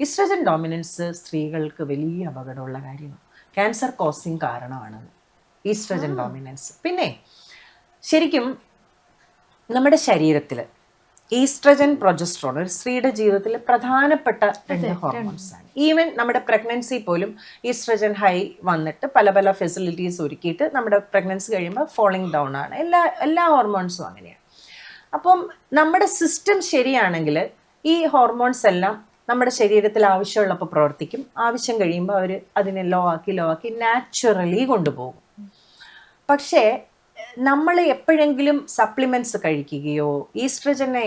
Oestrogen dominance സ്ത്രീകൾക്ക് വലിയ അപകടമുള്ള കാര്യമാണ്. ക്യാൻസർ കോസിങ് കാരണമാണ് ഈസ്ട്രജൻ ഡോമിനൻസ്. പിന്നെ ശരിക്കും നമ്മുടെ ശരീരത്തിൽ ഈസ്ട്രജൻ പ്രൊജസ്ട്രോൺ ഒരു സ്ത്രീയുടെ ജീവിതത്തിൽ പ്രധാനപ്പെട്ട 2 ഹോർമോൺസ് ആണ്. ഈവൻ നമ്മുടെ പ്രഗ്നൻസി പോലും ഈസ്ട്രജൻ ഹൈ വന്നിട്ട് പല പല ഫെസിലിറ്റീസ് ഒരുക്കിയിട്ട് നമ്മുടെ പ്രഗ്നൻസി കഴിയുമ്പോൾ ഫോളിങ് ഡൗൺ ആണ്. എല്ലാ ഹോർമോൺസും അങ്ങനെയാണ്. അപ്പം നമ്മുടെ സിസ്റ്റം ശരിയാണെങ്കിൽ ഈ ഹോർമോൺസ് എല്ലാം നമ്മുടെ ശരീരത്തിൽ ആവശ്യമുള്ളപ്പോൾ പ്രവർത്തിക്കും. ആവശ്യം കഴിയുമ്പോൾ അവർ അതിനെ ലോ ആക്കി നാച്ചുറലി കൊണ്ടുപോകും. പക്ഷേ നമ്മൾ എപ്പോഴെങ്കിലും സപ്ലിമെൻറ്റ്സ് കഴിക്കുകയോ ഈസ്ട്രജനെ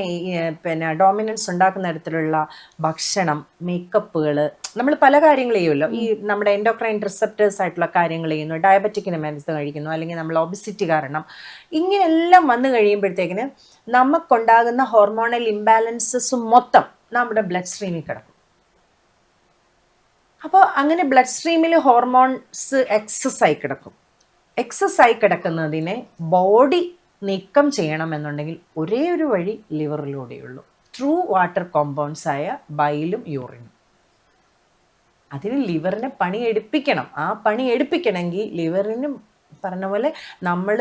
പിന്നെ ഡോമിനൻസ് ഉണ്ടാക്കുന്ന തരത്തിലുള്ള ഭക്ഷണം, മേക്കപ്പുകൾ, നമ്മൾ പല കാര്യങ്ങൾ ചെയ്യുമല്ലോ. ഈ നമ്മുടെ എൻഡോക്രൈൻ റിസപ്റ്റേഴ്സ് ആയിട്ടുള്ള കാര്യങ്ങൾ ചെയ്യുന്നു, ഡയബറ്റിക്കിന് മരുന്ന് കഴിക്കുന്നു, അല്ലെങ്കിൽ നമ്മൾ ഒബിസിറ്റി കാരണം ഇങ്ങനെയെല്ലാം വന്നു കഴിയുമ്പോഴത്തേക്കിന് നമുക്കുണ്ടാകുന്ന ഹോർമോണൽ ഇംബാലൻസസ് മൊത്തം നമ്മുടെ ബ്ലഡ് സ്ട്രീമിൽ കിടക്കും. അപ്പോൾ അങ്ങനെ ബ്ലഡ് സ്ട്രീമിൽ ഹോർമോൺസ് എക്സസ് ആയി കിടക്കുന്നതിനെ ബോഡി നീക്കം ചെയ്യണമെന്നുണ്ടെങ്കിൽ ഒരേ ഒരു വഴി ലിവറിലൂടെയുള്ളൂ. ട്രൂ വാട്ടർ കോമ്പൗണ്ട്സ് ആയ ബൈലും യൂറിനും. അതിന് ലിവറിനെ പണി എടുപ്പിക്കണം. ആ പണി എടുപ്പിക്കണമെങ്കിൽ ലിവറിന് പറഞ്ഞ പോലെ നമ്മൾ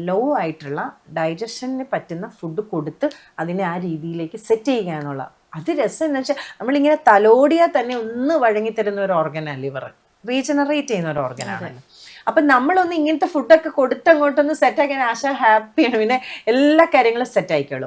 ലോ ആയിട്ടുള്ള ഡൈജഷന് പറ്റുന്ന ഫുഡ് കൊടുത്ത് അതിനെ ആ രീതിയിലേക്ക് സെറ്റ് ചെയ്യുക എന്നുള്ള. അത് രസം എന്ന് വെച്ചാൽ നമ്മളിങ്ങനെ തലോടിയാൽ തന്നെ ഒന്ന് വഴങ്ങിത്തരുന്ന ഒരു ഓർഗനാണ് ലിവർ. റീജനറേറ്റ് ചെയ്യുന്ന ഒരു ഓർഗനാണല്ലോ. അപ്പം നമ്മളൊന്ന് ഇങ്ങനത്തെ ഫുഡൊക്കെ കൊടുത്ത് അങ്ങോട്ടൊന്ന് സെറ്റാക്കിയാൽ ആശ ഹാപ്പിയാണ്. പിന്നെ എല്ലാ കാര്യങ്ങളും സെറ്റ് ആയിക്കോളും.